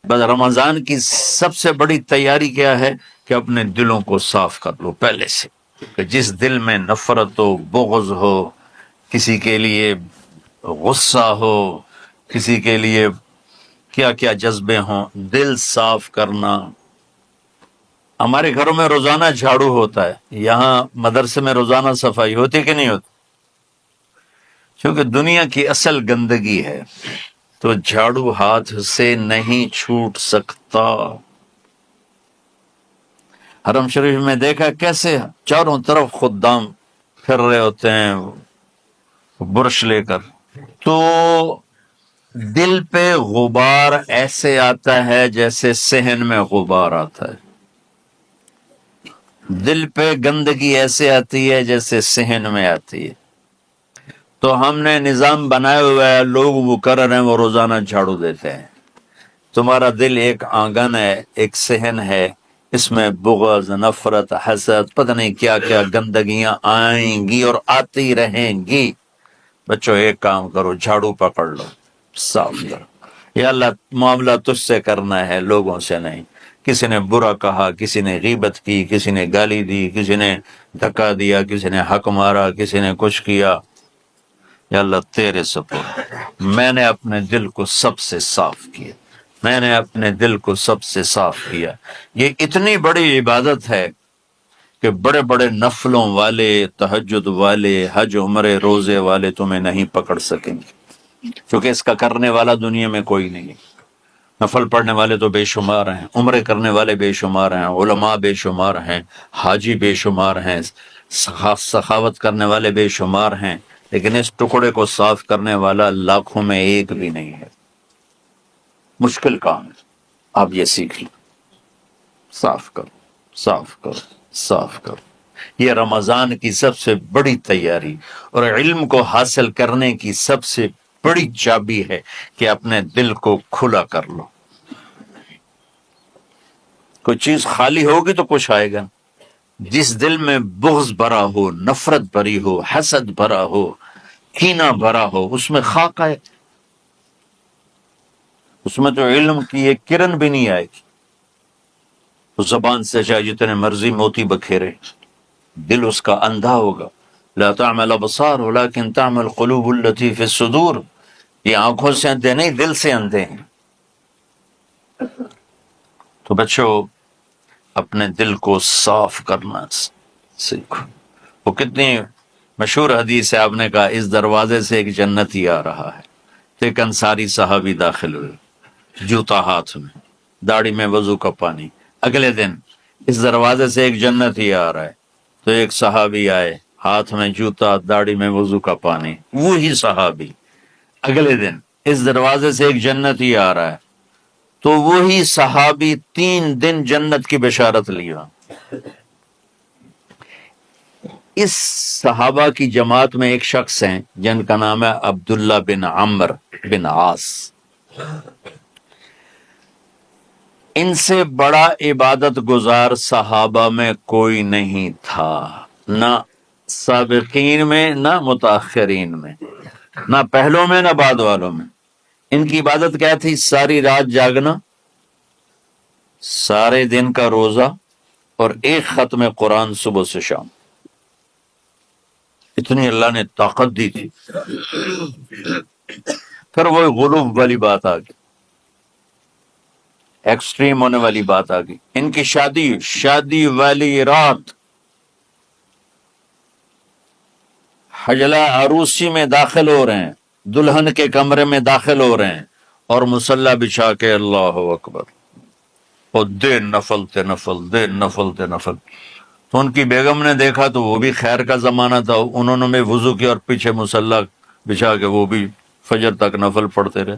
بس رمضان کی سب سے بڑی تیاری کیا ہے کہ اپنے دلوں کو صاف کر لو پہلے سے، کہ جس دل میں نفرت ہو، بغض ہو، کسی کے لیے غصہ ہو، کسی کے لیے کیا کیا جذبے ہوں، دل صاف کرنا۔ ہمارے گھروں میں روزانہ جھاڑو ہوتا ہے، یہاں مدرسے میں روزانہ صفائی ہوتی کہ نہیں ہوتی؟ کیونکہ دنیا کی اصل گندگی ہے تو جھاڑو ہاتھ سے نہیں چھوٹ سکتا۔ حرم شریف میں دیکھا کیسے چاروں طرف خدام پھر رہے ہوتے ہیں برش لے کر، تو دل پہ غبار ایسے آتا ہے جیسے صحن میں غبار آتا ہے، دل پہ گندگی ایسے آتی ہے جیسے صحن میں آتی ہے۔ تو ہم نے نظام بنایا ہوا ہے، لوگ وہ کر رہے ہیں، وہ روزانہ جھاڑو دیتے ہیں۔ تمہارا دل ایک آنگن ہے، ایک صحن ہے، اس میں بغض، نفرت، حسد، پتہ نہیں کیا کیا گندگیاں آئیں گی اور آتی رہیں گی۔ بچوں ایک کام کرو، جھاڑو پکڑ لو، صاف کرو۔ یا اللہ معاملہ تجھ سے کرنا ہے، لوگوں سے نہیں۔ کسی نے برا کہا، کسی نے غیبت کی، کسی نے گالی دی، کسی نے دھکا دیا، کسی نے حق مارا، کسی نے کچھ کیا، یا اللہ تیرے سپرد میں نے اپنے دل کو سب سے صاف کیا، میں نے اپنے دل کو سب سے صاف کیا۔ یہ اتنی بڑی عبادت ہے کہ بڑے بڑے نفلوں والے، تہجد والے، حج عمرے روزے والے تمہیں نہیں پکڑ سکیں گے، کیونکہ اس کا کرنے والا دنیا میں کوئی نہیں ہے۔ نفل پڑھنے والے تو بے شمار ہیں، عمرے کرنے والے بے شمار ہیں، علماء بے شمار ہیں، حاجی بے شمار ہیں، سخاوت کرنے والے بے شمار ہیں، لیکن اس ٹکڑے کو صاف کرنے والا لاکھوں میں ایک بھی نہیں ہے۔ مشکل کام ہے، آپ یہ سیکھ لیں، صاف کرو، صاف کرو، صاف کرو۔ یہ رمضان کی سب سے بڑی تیاری اور علم کو حاصل کرنے کی سب سے بڑی چابی ہے کہ اپنے دل کو کھلا کر لو۔ کوئی چیز خالی ہوگی تو کچھ آئے گا۔ جس دل میں بغض بھرا ہو، نفرت بھری ہو، حسد بھرا ہو، کینہ بھرا ہو، اس میں خاک آئے، اس میں تو علم کی ایک کرن بھی نہیں آئے گی۔ اس زبان سے چاہے جتنے مرضی موتی بکھیرے، دل اس کا اندھا ہوگا۔ لا تعمل ابصار ولكن تعمل قلوب التي في الصدور۔ یہ آنکھوں سے اندھے نہیں، دل سے اندھے ہیں۔ تو بچوں اپنے دل کو صاف کرنا سیکھو۔ وہ کتنی مشہور حدیث ہے، آپ نے کہا اس دروازے سے ایک جنتی آ رہا ہے، تو ایک انصاری صحابی داخل ہوئے، جوتا ہاتھ میں، داڑھی میں وضو کا پانی۔ اگلے دن اس دروازے سے ایک جنتی آ رہا ہے، تو ایک صحابی آئے، ہاتھ میں جوتا، داڑھی میں وضو کا پانی، وہی صحابی۔ اگلے دن اس دروازے سے ایک جنتی آ رہا ہے، تو وہی صحابی 3 دن جنت کی بشارت لیا۔ اس صحابہ کی جماعت میں ایک شخص ہیں جن کا نام ہے عبداللہ بن عمر بن عاص۔ ان سے بڑا عبادت گزار صحابہ میں کوئی نہیں تھا، نہ سابقین میں، نہ متاخرین میں، نہ پہلوں میں، نہ بعد والوں میں۔ ان کی عبادت کیا تھی؟ ساری رات جاگنا، سارے دن کا روزہ، اور ایک ختم قرآن صبح سے شام۔ اتنی اللہ نے طاقت دی تھی۔ پھر وہ غلوب والی بات آ گئی، ایکسٹریم ہونے والی بات آ گئی۔ ان کی شادی والی رات حجلہ عروسی میں داخل ہو رہے ہیں، دلہن کے کمرے میں داخل ہو رہے ہیں، اور مصلی بچھا کے اللہ اکبر، اور دن نفل تے نفل، دن نفل تے نفل۔ تو ان کی بیگم نے دیکھا تو وہ بھی خیر کا زمانہ تھا، انہوں نے بھی وضو کیا اور پیچھے مصلی بچھا کے وہ بھی فجر تک نفل پڑھتے رہے۔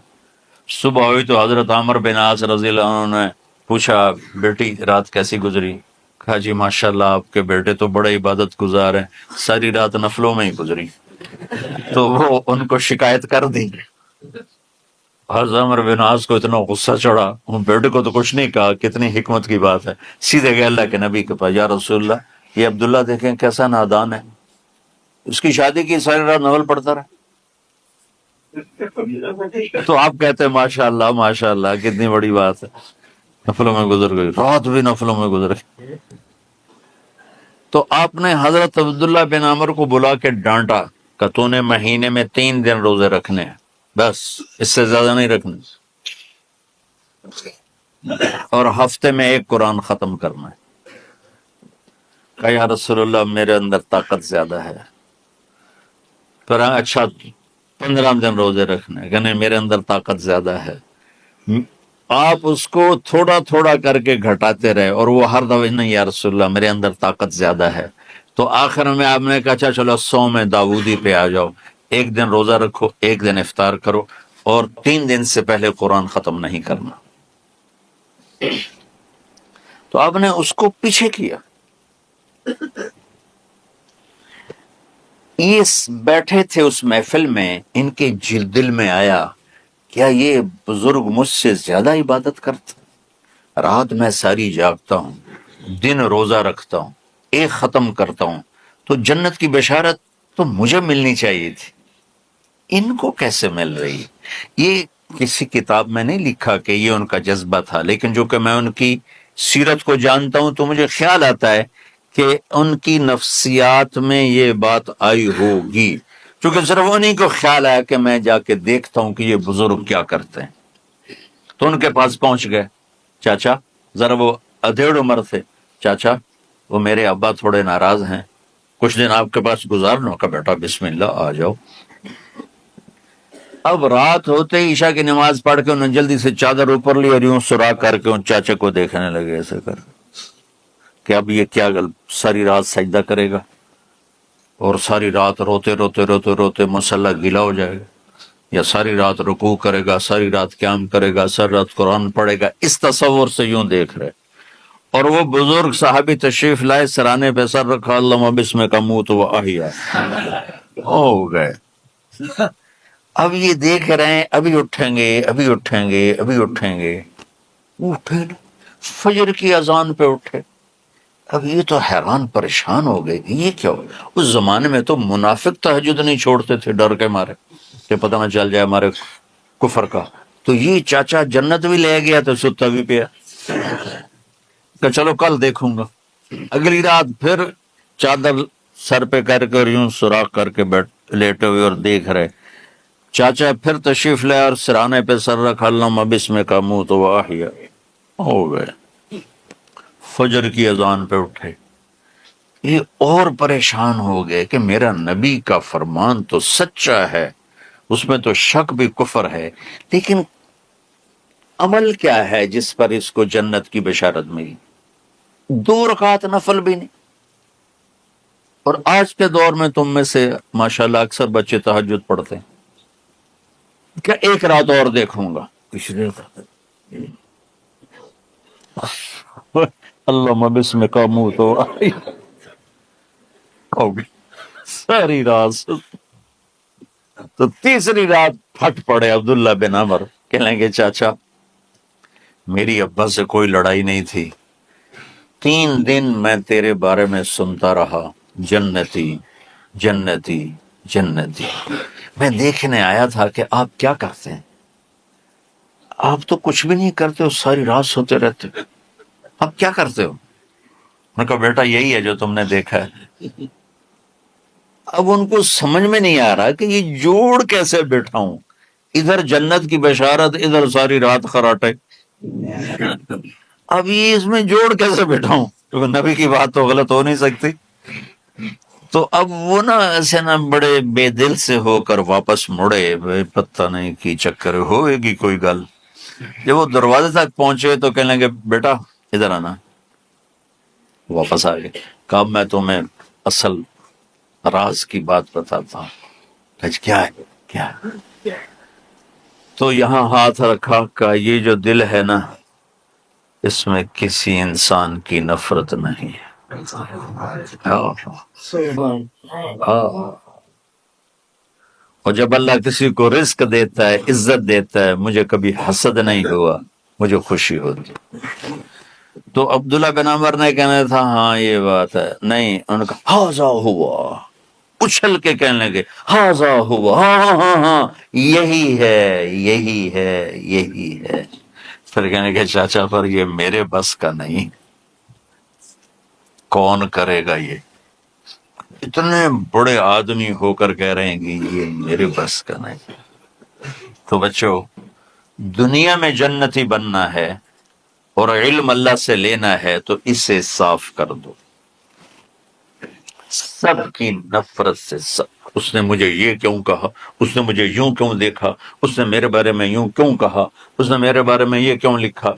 صبح ہوئی تو حضرت عمر بن عاص رضی اللہ عنہ نے پوچھا، بیٹی رات کیسی گزری؟ کہا جی ماشاءاللہ آپ کے بیٹے تو بڑے عبادت گزار ہیں، ساری رات نفلوں میں ہی گزری۔ تو وہ ان کو شکایت کر دی۔ حضرت عمر بن عاص کو اتنا غصہ چڑھا، ان بیٹے کو تو کچھ نہیں کہا، کتنی حکمت کی بات ہے، سیدھے گئے اللہ کے نبی کے پاس، یا رسول اللہ یہ عبداللہ دیکھیں کیسا نادان ہے، اس کی شادی کی ساری رات نفل پڑھتا رہا۔ تو آپ کہتے ہیں ماشاء اللہ ماشاء اللہ کتنی بڑی بات ہے، نفلوں میں گزر گئی، رات بھی نفلوں میں گزر گئی۔ تو آپ نے حضرت عبداللہ بن عمر کو بلا کے ڈانٹا کہ تو نے مہینے میں 3 دن روزے رکھنے ہیں، بس اس سے زیادہ نہیں رکھنے، اور ہفتے میں 1 قرآن ختم کرنا ہے۔ کہا یا رسول اللہ میرے اندر طاقت زیادہ ہے۔ پھر اچھا 15 دن روزے رکھنے، کہ نہیں میرے اندر طاقت زیادہ ہے۔ آپ اس کو تھوڑا تھوڑا کر کے گھٹاتے رہے، اور وہ ہر دفعہ نہیں یا رسول اللہ میرے اندر طاقت زیادہ ہے۔ تو آخر میں آپ نے کہا اچھا چلو 100 داودی پہ آ جاؤ، 1 دن روزہ رکھو، 1 دن افطار کرو، اور 3 دن سے پہلے قرآن ختم نہیں کرنا۔ تو آپ نے اس کو پیچھے کیا۔ یہ بیٹھے تھے اس محفل میں، ان کے دل میں آیا کیا یہ بزرگ مجھ سے زیادہ عبادت کرتا، رات میں ساری جاگتا ہوں، دن روزہ رکھتا ہوں، 1 ختم کرتا ہوں، تو جنت کی بشارت تو مجھے ملنی چاہیے تھی، ان کو کیسے مل رہی؟ یہ کسی کتاب میں نہیں لکھا کہ یہ ان کا جذبہ تھا، لیکن جو کہ میں ان کی سیرت کو جانتا ہوں تو مجھے خیال آتا ہے کہ ان کی نفسیات میں یہ بات آئی ہوگی، کیونکہ صرف انہیں کو خیال آیا کہ میں جا کے دیکھتا ہوں کہ یہ بزرگ کیا کرتے ہیں۔ تو ان کے پاس پہنچ گئے، چاچا، ذرا وہ ادھیڑ عمر تھے، چاچا وہ میرے ابا تھوڑے ناراض ہیں، کچھ دن آپ کے پاس گزارنا کا، بیٹا بسم اللہ آ جاؤ۔ اب رات ہوتے ہی عشاء کی نماز پڑھ کے انہوں نے جلدی سے چادر اوپر لی اور یوں سراغ کر کے ان چاچا کو دیکھنے لگے ایسے کر کہ اب یہ کیا ساری رات سجدہ کرے گا، اور ساری رات روتے روتے روتے روتے مسلح گیلا ہو جائے گا، یا ساری رات رکوع کرے گا، ساری رات قیام کرے گا، ساری رات قرآن پڑھے گا، اس تصور سے یوں دیکھ رہے۔ اور وہ بزرگ صحابی تشریف لائے، سرانے پہ سر رکھا، اللہم بسمک اموت و احیا، ہو گئے۔ اب یہ دیکھ رہے ہیں ابھی اٹھیں گے، ابھی اٹھیں گے، ابھی اٹھیں گے، اٹھے نا، فجر کی اذان پہ اٹھے۔ اب یہ تو حیران پریشان ہو گئے کہ یہ کیا ہو؟ اس زمانے میں تو منافق تہجد نہیں چھوڑتے تھے ڈر کے مارے کہ پتہ نہ چل جائے ہمارے کفر کا۔ تو یہ چاچا جنت بھی لے گیا تو ستا بھی پیا کہ چلو کل دیکھوں گا۔ اگلی رات پھر چادر سر پہ کر کے یوں سوراخ کر کے لیٹے ہوئے اور دیکھ رہے۔ چاچا پھر تشریف لے اور سرانے پہ سر رکھا، اللہم بسمک اموت و احیا، ہو گئے۔ فجر کی اذان پہ اٹھے، یہ اور پریشان ہو گئے کہ میرا نبی کا فرمان تو سچا ہے، اس میں تو شک بھی کفر ہے، لیکن عمل کیا ہے جس پر اس کو جنت کی بشارت ملی؟ 2 رکعت نفل بھی نہیں۔ اور آج کے دور میں تم میں سے ماشاءاللہ اکثر بچے تہجد پڑھتے ہیں، کیا 1 رات اور دیکھوں گا، پچھلے اللہم بسمک اموت و احیا، ہو گئی ساری رات۔ تو تیسری رات پھٹ پڑے عبداللہ بن عمر، کہنے لگے چاچا میری ابا سے کوئی لڑائی نہیں تھی، 3 دن میں تیرے بارے میں سنتا رہا، جنتی جنتی جنتی، میں دیکھنے آیا تھا کہ آپ کیا کرتے ہیں، آپ تو کچھ بھی نہیں کرتے ہو، ساری رات سوتے رہتے ہو، آپ کیا کرتے ہو؟ میں کہا بیٹا یہی ہے جو تم نے دیکھا ہے۔ اب ان کو سمجھ میں نہیں آ رہا کہ یہ جوڑ کیسے بٹھاؤں، ادھر جنت کی بشارت، ادھر ساری رات خراٹے، اب یہ اس میں جوڑ کیسے بٹھاؤں، کیونکہ نبی کی بات تو غلط ہو نہیں سکتی۔ تو اب وہ نا ایسے نا بڑے بے دل سے ہو کر واپس مڑے، پتہ نہیں کی چکر ہوئے گی کوئی گل۔ جب وہ دروازے تک پہنچے تو کہنے لگے بیٹا ادھر آنا، واپس آ گئے۔ کہا میں تمہیں اصل راز کی بات بتاتا ہوں۔ کیا ہے کیا ہے؟ تو یہاں ہاتھ رکھا کہ یہ جو دل ہے نا، اس میں کسی انسان کی نفرت نہیں ہے۔ اور جب اللہ کسی کو رزق دیتا ہے، عزت دیتا ہے، مجھے کبھی حسد نہیں ہوا، مجھے خوشی ہوتی۔ تو عبداللہ بن عمر نے کہنا تھا ہاں یہ بات ہے، نہیں، انہوں نے کہا ہاذا ہوا، اچھل کے کہنے لگے ہاذا ہوا، ہاں ہاں ہاں یہی ہے یہی ہے یہی ہے۔ پھر کہنے لگے چاچا پر یہ میرے بس کا نہیں، کون کرے گا یہ؟ اتنے بڑے آدمی ہو کر کہہ رہے ہیں کہ یہ میرے بس کا نہیں۔ تو بچوں، دنیا میں جنتی بننا ہے اور علم اللہ سے لینا ہے تو اسے صاف کر دو، سب کی نفرت سے۔ اس نے مجھے یہ کیوں کہا، اس نے مجھے یوں کیوں دیکھا، اس نے میرے بارے میں یوں کیوں کہا، اس نے میرے بارے میں یہ کیوں لکھا۔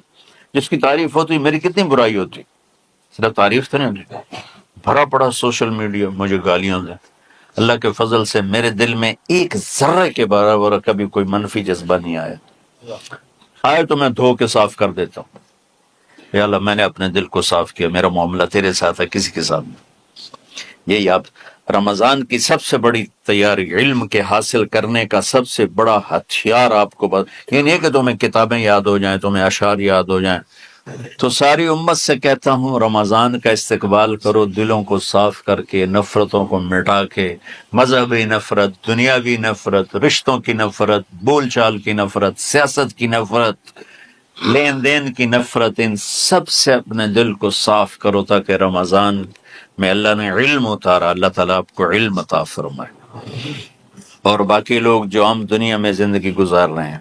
جس کی تعریف ہوتی میری کتنی برائی ہوتی، صرف تعریف تو نہیں ہوتی، بھرا پڑا سوشل میڈیا مجھے گالیاں دیں۔ اللہ کے فضل سے میرے دل میں ایک ذرے کے برابر کبھی کوئی منفی جذبہ نہیں آیا تو میں دھو کے صاف کر دیتا ہوں۔ یا اللہ میں نے اپنے دل کو صاف کیا، میرا معاملہ تیرے ساتھ ہے، کسی کے ساتھ نہیں۔ یہی آپ رمضان کی سب سے بڑی تیاری، علم کے حاصل کرنے کا سب سے بڑا ہتھیار آپ کو یہ نہیں ہے کہ تمہیں کتابیں یاد ہو جائیں، تمہیں اشعار یاد ہو جائیں۔ تو ساری امت سے کہتا ہوں رمضان کا استقبال کرو، دلوں کو صاف کر کے، نفرتوں کو مٹا کے، مذہبی نفرت، دنیاوی نفرت، رشتوں کی نفرت، بول چال کی نفرت، سیاست کی نفرت، لین دین کی نفرت، ان سب سے اپنے دل کو صاف کرو تاکہ رمضان میں اللہ نے علم اتارا، اللہ تعالیٰ آپ کو علم عطا فرمائے، اور باقی لوگ جو عام دنیا میں زندگی گزار رہے ہیں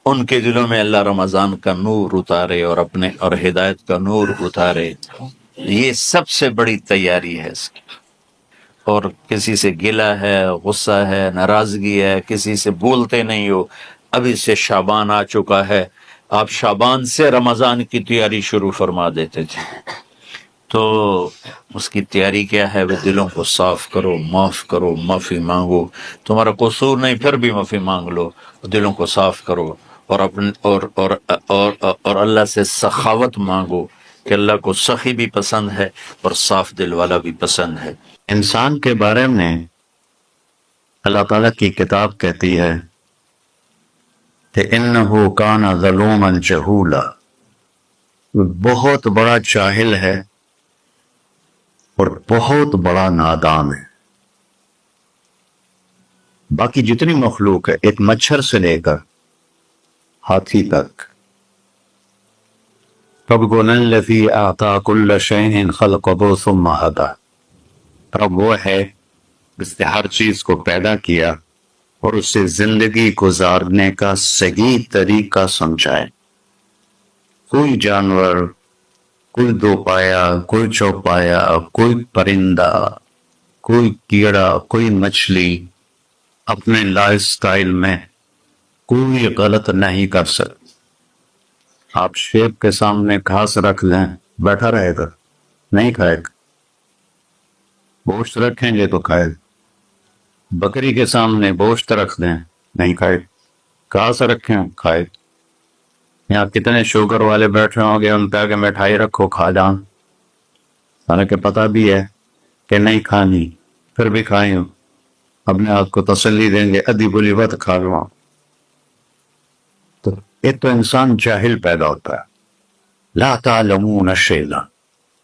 ان کے دلوں میں اللہ رمضان کا نور اتارے اور ہدایت کا نور اتارے۔ یہ سب سے بڑی تیاری ہے اس کی۔ اور کسی سے گلہ ہے، غصہ ہے، ناراضگی ہے، کسی سے بولتے نہیں ہو، ابھی سے شعبان آ چکا ہے، آپ شعبان سے رمضان کی تیاری شروع فرما دیتے تھے۔ تو اس کی تیاری کیا ہے؟ وہ دلوں کو صاف کرو، معاف کرو، معافی مانگو، تمہارا قصور نہیں پھر بھی معافی مانگ لو، دلوں کو صاف کرو، اور اور اللہ سے سخاوت مانگو کہ اللہ کو سخی بھی پسند ہے اور صاف دل والا بھی پسند ہے۔ انسان کے بارے میں اللہ تعالیٰ کی کتاب کہتی ہے کہ انہ کان ظلوما جہولا، بہت بڑا جاہل ہے اور بہت بڑا نادان ہے۔ باقی جتنی مخلوق ہے، ایک مچھر سے لے کر ہاتھی تک، ربنا الذی اعطی کل شیء خلقہ ثم ہدی، رب وہ ہے جس نے ہر چیز کو پیدا کیا اور اسے زندگی گزارنے کا صحیح طریقہ سمجھائے۔ کوئی جانور، کوئی دو پایا، کوئی چوپایا، کوئی پرندہ، کوئی کیڑا، کوئی مچھلی اپنے لائف سٹائل میں کوئی غلط نہیں کر سکتا۔ آپ شیب کے سامنے گھاس رکھ لیں، بیٹھا رہے گا؟ نہیں کھائے گا۔ گوشت رکھیں گے تو کھائے گا۔ بکری کے سامنے گوشت رکھ دیں، نہیں کھائے گا۔ گھاس رکھیں، کھائے گا۔ یہاں کتنے شوگر والے بیٹھے ہوں گے، ان پہ آگے مٹھائی رکھو، کھا جان، حالانکہ پتہ بھی ہے کہ نہیں کھانی، پھر بھی کھائیں، اپنے آپ کو تسلی دیں گے ادھی بلی وقت کھا لوں۔ تو ایک تو انسان جاہل پیدا ہوتا ہے، لا تعلمون شیئا،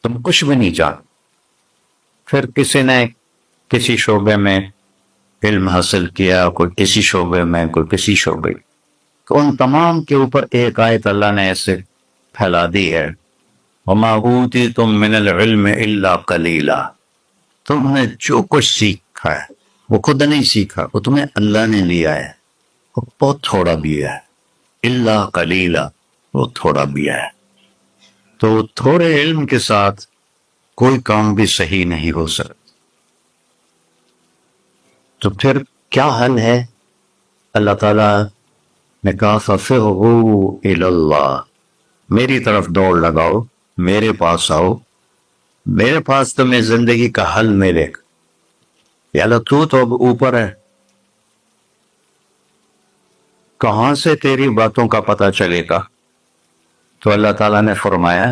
تم کچھ بھی نہیں جان۔ پھر کسی نے کسی شعبے میں علم حاصل کیا، کوئی کسی شعبے میں، کوئی کسی شعبے، تو ان تمام کے اوپر ایک آیت اللہ نے ایسے پھیلا دی ہے، وما اوتیتم من العلم الا قلیلا، تم نے جو کچھ سیکھا ہے وہ خود نہیں سیکھا، وہ تمہیں اللہ نے دیا ہے، وہ بہت تھوڑا بھی ہے، الا قلیلا، وہ تھوڑا بھی ہے۔ تو تھوڑے علم کے ساتھ کوئی کام بھی صحیح نہیں ہو سکتا۔ تو پھر کیا حل ہے؟ اللہ تعالیٰ نے کہا فَفِرُّوا إِلَى اللَّهِ، میری طرف دوڑ لگاؤ، میرے پاس آؤ، میرے پاس تمہیں زندگی کا حل ملے گا۔ یا اللہ تو اب اوپر ہے، کہاں سے تیری باتوں کا پتہ چلے گا؟ تو اللہ تعالیٰ نے فرمایا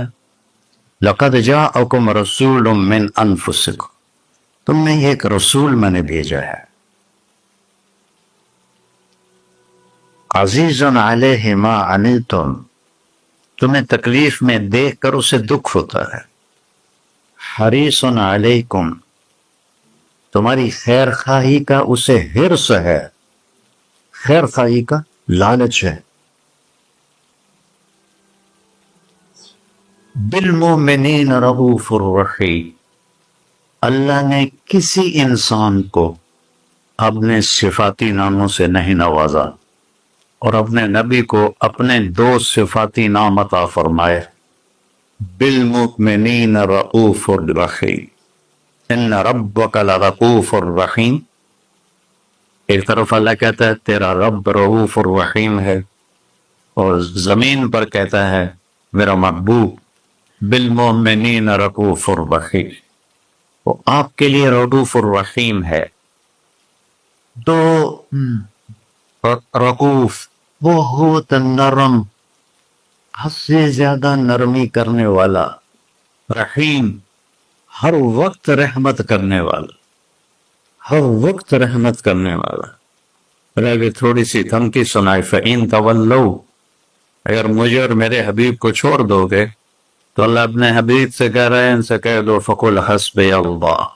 لَقَدْ جَاءَكُمْ رَسُولٌ مِّنْ أَنفُسِكُمْ، تم میں ایک رسول میں نے بھیجا ہے، عزیزٌ علیہ ما عنتم، تمہیں تکلیف میں دیکھ کر اسے دکھ ہوتا ہے، حریصٌ علیکم، تمہاری خیر خواہی کا اسے حرص ہے، خیر خواہی کا لالچ ہے۔ بالمؤمنین رؤوف الرحیم، اللہ نے کسی انسان کو اپنے صفاتی ناموں سے نہیں نوازا اور اپنے نبی کو اپنے دو صفاتی نام عطا فرمائے، بالمؤمنین رؤوف الرحیم، ان ربک لرؤوف الرحیم۔ ایک طرف اللہ کہتا ہے تیرا رب رؤوف الرحیم ہے، اور زمین پر کہتا ہے میرا محبوب بالمؤمنین رؤوف الرحیم، وہ آپ کے لیے رؤوف الرحیم ہے۔ تو رؤوف بہت نرم، حد سے زیادہ نرمی کرنے والا، رحیم ہر وقت رحمت کرنے والا، ہر وقت رحمت کرنے والا۔ رہ تھوڑی سی دھمکی سنائے، فَإِن تَوَلَّوْا، اگر مجھے اور میرے حبیب کو چھوڑ دو گے تو اللہ اپنے حبیب سے کہہ رہے ہیں ان سے کہہ دو فَقُلْ حَسْبِيَ اللَّهُ،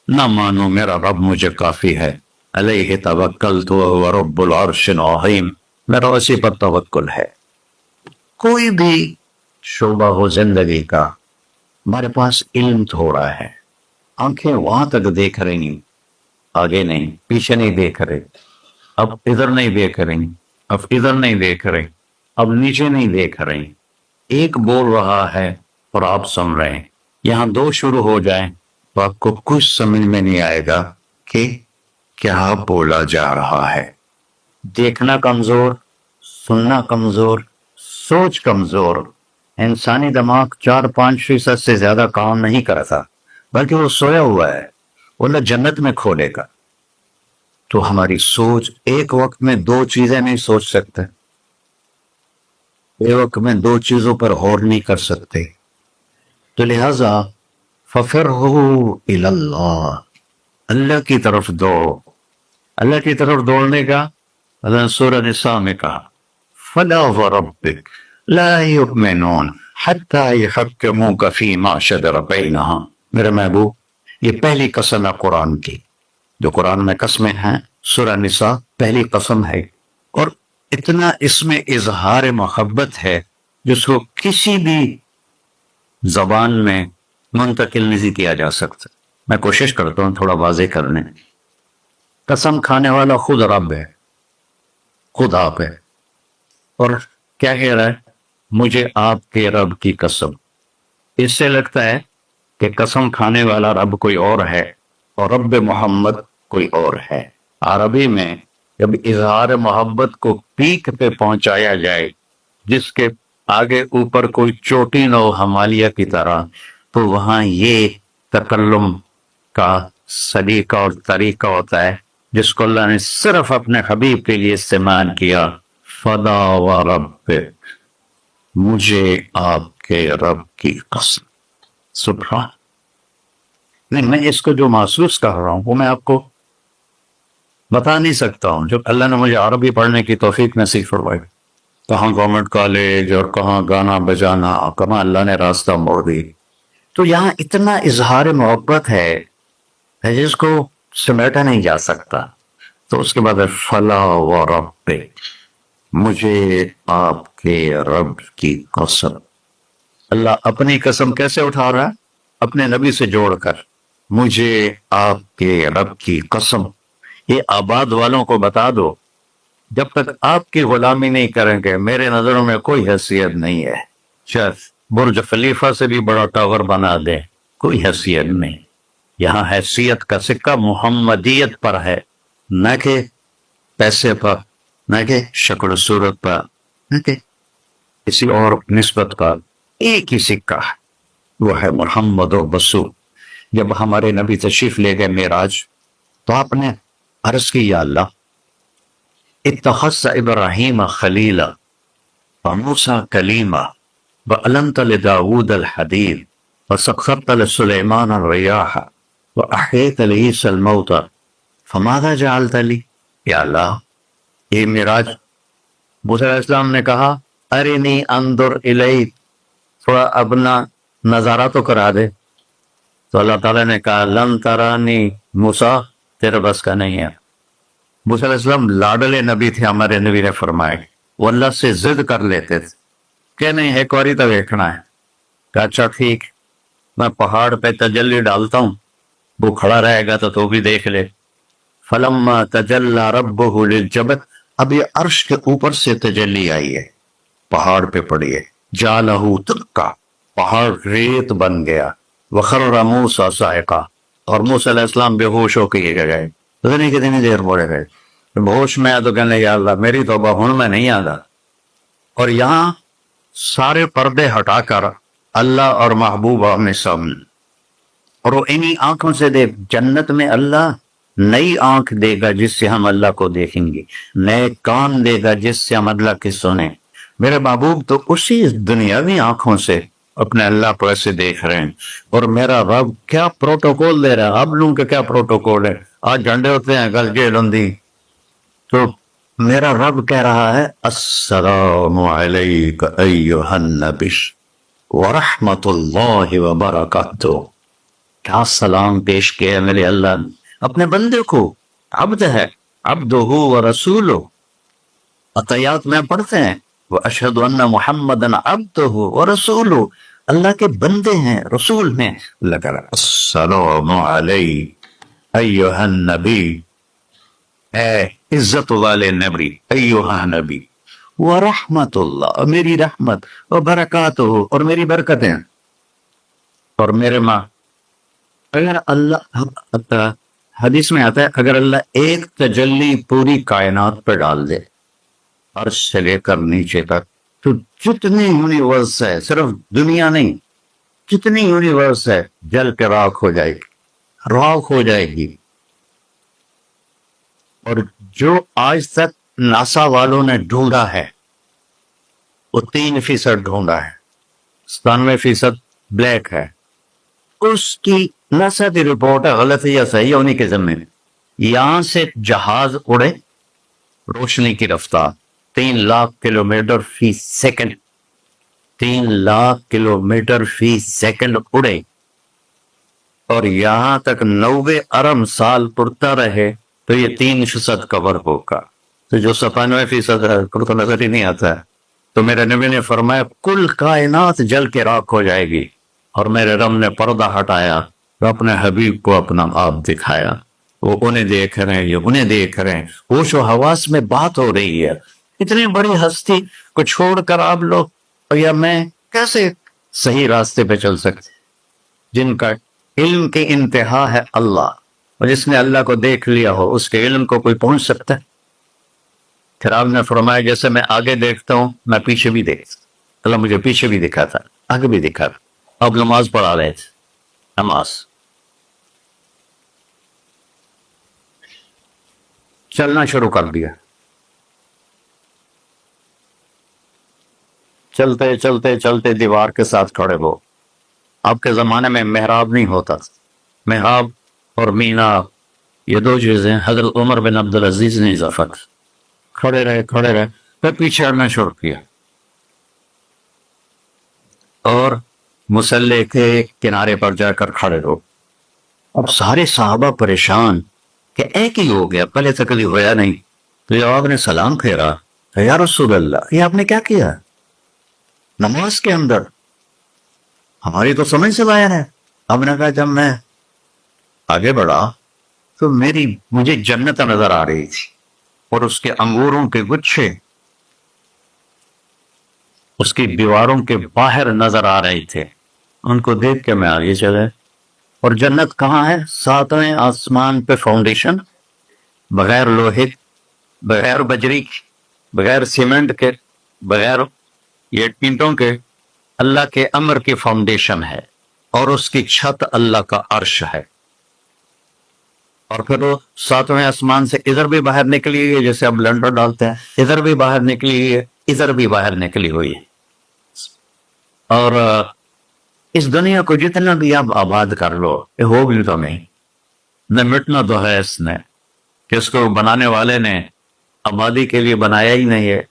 نہ مانو میرا رب مجھے کافی ہے، علیہ توکلت وهو رب العرش العظیم، میرا اسی پر توکل ہے۔ کوئی بھی شعبہ ہو زندگی کا، ہمارے پاس علم تھوڑا ہے، آنکھیں وہاں تک دیکھ رہی ہیں، آگے نہیں، پیچھے نہیں دیکھ رہے، اب ادھر نہیں دیکھ رہی، اب ادھر نہیں دیکھ رہے، اب نیچے نہیں دیکھ رہے، ایک بول رہا ہے اور آپ سن رہے ہیں، یہاں دو شروع ہو جائیں تو آپ کو کچھ سمجھ میں نہیں آئے گا کہ کیا بولا جا رہا ہے۔ دیکھنا کمزور، سننا کمزور، سوچ کمزور، انسانی دماغ 4-5% سے زیادہ کام نہیں کرتا، بلکہ وہ سویا ہوا ہے، وہ اللہ جنت میں کھولے گا۔ تو ہماری سوچ ایک وقت میں دو چیزیں نہیں سوچ سکتے، ایک وقت میں دو چیزوں پر غور نہیں کر سکتے، تو لہذا فَفِرُّوا إِلَى اللَّهِ، اللہ کی طرف دوڑو۔ اللہ کی طرف دوڑنے کا اللہ نے سورہ نساء میں کہا فَلَا وَرَبِّكَ لَا يُؤْمِنُونَ حَتَّى يُحَكِّمُوكَ فِيمَا شَجَرَ بَيْنَهُمْ، میرے محبوب یہ پہلی قسم ہے قرآن کی، جو قرآن میں قسمیں ہیں سورہ نساء پہلی قسم ہے، اور اتنا اس میں اظہار محبت ہے جس کو کسی بھی زبان میں منتقل نہیں کیا جا سکتا۔ میں کوشش کرتا ہوں تھوڑا واضح کرنے۔ قسم کھانے والا خود رب ہے، خود آپ ہے، اور کیا کہہ رہا ہے؟ مجھے آپ کے رب کی قسم۔ اس سے لگتا ہے کہ قسم کھانے والا رب کوئی اور ہے اور رب محمد کوئی اور ہے۔ عربی میں جب اظہار محبت کو پیک پہ پہنچایا جائے، جس کے آگے اوپر کوئی چوٹی نہ ہو ہمالیہ کی طرح، تو وہاں یہ تکلم کا سلیقہ اور طریقہ ہوتا ہے جس کو اللہ نے صرف اپنے حبیب کے لیے استعمال کیا، فَلَا وَرَبِّكَ، مجھے آپ کے رب کی قسم۔ سبحان، نہیں میں اس کو جو محسوس کر رہا ہوں وہ میں آپ کو بتا نہیں سکتا ہوں۔ جب اللہ نے مجھے عربی پڑھنے کی توفیق نصیب فرمائی، کہاں گورنمنٹ کالج اور کہاں گانا بجانا، کہاں اللہ نے راستہ موڑ دی، تو یہاں اتنا اظہار محبت ہے جس کو سمیٹا نہیں جا سکتا۔ تو اس کے بعد فَلَا وَرَبِّكَ، مجھے آپ کے رب کی قسم۔ اللہ اپنی قسم کیسے اٹھا رہا ہے؟ اپنے نبی سے جوڑ کر، مجھے آپ کے رب کی قسم۔ یہ آباد والوں کو بتا دو، جب تک آپ کی غلامی نہیں کریں گے میرے نظروں میں کوئی حیثیت نہیں ہے، چاہے برج خلیفہ سے بھی بڑا ٹاور بنا دیں، کوئی حیثیت نہیں۔ یہاں حیثیت کا سکہ محمدیت پر ہے، نہ کہ پیسے پر، نہ کہ شکل و صورت پر، نہ کہ کسی اور نسبت کا، ایک ہی سکہ ہے، وہ ہے محمد و رسول۔ جب ہمارے نبی تشریف لے گئے معراج تو آپ نے عرض کی یا اللہ اتخذت ابراہیم خلیلا وموسیٰ کلیما وعلمت لداود الحدید وسخرت لسلیمان الریاح واحییت لعیسی الموتى فماذا جعلت لی، یا اللہ یہ معراج موسیٰ علیہ السلام نے کہا ارنی انظر الیک، تھوڑا اپنا نظارہ تو کرا دے، تو اللہ تعالیٰ نے کہا لن ترانی موسیٰ تیرے بس کا نہیں ہے۔ موسیٰ علیہ السلام لاڈلے نبی تھے، ہمارے نبی نے فرمائے وہ اللہ سے ضد کر لیتے تھے کہ نہیں ایک باری تو دیکھنا ہے۔ کہ اچھا ٹھیک، میں پہاڑ پہ تجلی ڈالتا ہوں، وہ کھڑا رہے گا تو بھی دیکھ لے۔ فلما تجلی ربہ للجبل، اب یہ عرش کے اوپر سے تجلی آئی ہے، پہاڑ پہ پڑی ہے، جعلہ دکا، پہاڑ ریت بن گیا، وخر موسیٰ صاعقہ، اور موسیٰ علیہ السلام بے ہوش ہو کے گئے۔ پتہ نہیں کتنی دیر پڑے گئے، ہوش میں آیا تو کہنے یا اللہ میری توبہ ہن میں نہیں آتا۔ اور یہاں سارے پردے ہٹا کر اللہ اور محبوب آمنے سامنے، اور وہ انہی آنکھوں سے دیکھ، جنت میں اللہ نئی آنکھ دے گا جس سے ہم اللہ کو دیکھیں گے، نئے کان دے گا جس سے ہم اللہ کی سنیں۔ میرے محبوب تو اسی دنیاوی آنکھوں سے اپنے اللہ کو ایسے دیکھ رہے ہیں، اور میرا رب کیا پروٹوکول دے رہا ہے۔ اب لوگوں کا کیا پروٹوکول ہے، آج جھنڈے ہوتے ہیں کل جیل ہوندی، تو میرا رب کہہ رہا ہے السلام علیک ایھا النبی ورحمۃ اللہ وبرکاتہ۔ کیا سلام پیش کیا ہے میرے اللہ نے اپنے بندے کو، عبد ہے، عبدہ ورسولہ، عطیات میں پڑھتے ہیں واشہد ان محمدًا عبدہ ورسولہ، اللہ کے بندے ہیں، رسول ہیں۔ اللہ کہہ رہا ہے السلام علیک ایھا النبی، اے عزت والے نبی، ایھا نبی، ورحمت اللہ، میری رحمت، وبرکاتہ، اور میری برکتیں، اور میرے ماں۔ اگر اللہ، حدیث میں آتا ہے اگر اللہ ایک تجلی پوری کائنات پہ ڈال دے عرش سے لے کر نیچے تک، تو جتنی یونیورس ہے، صرف دنیا نہیں، جتنی یونیورس ہے جل کے راکھ ہو جائے گی، راکھ ہو جائے گی۔ اور جو آج تک ناسا والوں نے ڈھونڈا ہے وہ 3% ڈھونڈا ہے، 97% بلیک ہے، اس کی ناسا کی رپورٹ ہے غلط ہے یا صحیح ہونے کے ذمے میں۔ یہاں سے جہاز اڑے روشنی کی رفتار 3,00,000 کلومیٹر فی سیکنڈ، 3,00,000 کلومیٹر فی سیکنڈ اڑے، اور یہاں تک 90 ارب سال پڑتا رہے تو یہ 3% کور ہوگا، تو جو 97% ہے تو نظر ہی نہیں آتا ہے۔ تو میرے نبی نے فرمایا کل کائنات جل کے راکھ ہو جائے گی، اور میرے رب نے پردہ ہٹایا تو اپنے حبیب کو اپنا آپ دکھایا، وہ انہیں دیکھ رہے ہیں، یہ انہیں دیکھ رہے ہیں، ہوش و حواس میں بات ہو رہی ہے۔ اتنی بڑی ہستی کو چھوڑ کر آپ لوگ یا میں کیسے صحیح راستے پہ چل سکتے، جن کا علم کی انتہا ہے اللہ، اور جس نے اللہ کو دیکھ لیا ہو اس کے علم کو کوئی پہنچ سکتا ہے؟ پھر آپ نے فرمایا جیسے میں آگے دیکھتا ہوں میں پیچھے بھی دیکھتا، اللہ مجھے پیچھے بھی دکھا تھا، آگے بھی دکھا تھا۔ اب نماز پڑھا رہے تھے، نماز چلنا شروع کر دیا، چلتے چلتے چلتے دیوار کے ساتھ کھڑے ہو۔ آپ کے زمانے میں محراب نہیں ہوتا، محراب اور مینار یہ دو چیزیں حضرت عمر بن عبدالعزیز نے اضافہ کی۔ کھڑے رہے پھر پیچھے ہٹنا شروع کیا، اور مصلی کے کنارے پر جا کر کھڑے ہو۔ اب سارے صحابہ پریشان کہ ایک ہی ہو گیا، پہلے سے کبھی ہوا نہیں۔ تو جب آپ نے سلام پھیرا تو یا رسول اللہ یہ آپ نے کیا کیا نماز کے اندر؟ ہماری تو سمجھ سے باہر ہے۔ آپ نے کہا جب میں آگے بڑھا تو مجھے جنت نظر آ رہی تھی، اور اس کے انگوروں کے گچھے اس کی دیواروں کے باہر نظر آ رہے تھے، ان کو دیکھ کے میں آگے چلے۔ اور جنت کہاں ہے؟ 7ویں آسمان پہ فاؤنڈیشن، بغیر لوہے، بغیر بجری، بغیر سیمنٹ کے، بغیر یہ اینٹوں کے، اللہ کے امر کی فاؤنڈیشن ہے، اور اس کی چھت اللہ کا عرش ہے۔ اور پھر وہ 7ویں آسمان سے ادھر بھی باہر نکلی ہوئی ہے، جیسے اب لنڈر ڈالتے ہیں، ادھر بھی باہر نکلی ہوئی ہے، ادھر بھی باہر نکلی ہوئی ہے۔ اور اس دنیا کو جتنا بھی آپ آباد کر لو یہ ہوگی تو نہیں، نہ مٹنا تو ہے اس نے، کہ اس کو بنانے والے نے آبادی کے لیے بنایا ہی نہیں ہے۔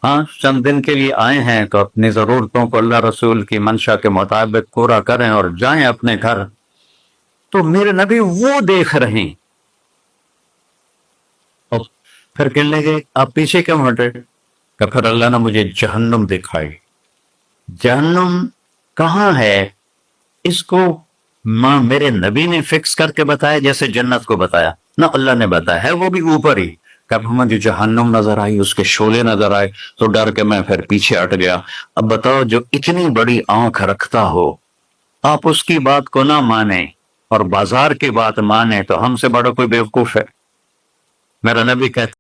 ہاں چند دن کے لیے آئے ہیں تو اپنی ضرورتوں کو اللہ رسول کی منشا کے مطابق پورا کریں اور جائیں اپنے گھر۔ تو میرے نبی وہ دیکھ رہے ہیں. اور پھر کہنے لگے آپ پیچھے کیوں ہٹے؟ کہ پھر اللہ نے مجھے جہنم دکھائی. جہنم کہاں ہے؟ اس کو میرے نبی نے فکس کر کے بتایا جیسے جنت کو بتایا؟ نہ، اللہ نے بتایا ہے وہ بھی اوپر ہی. کب مجھے جہنم نظر آئی، اس کے شعلے نظر آئے تو ڈر کے میں پھر پیچھے ہٹ گیا. اب بتاؤ، جو اتنی بڑی آنکھ رکھتا ہو آپ اس کی بات کو نہ مانیں اور بازار کی بات مانیں تو ہم سے بڑا کوئی بیوقوف ہے؟ میرا نبی کہتا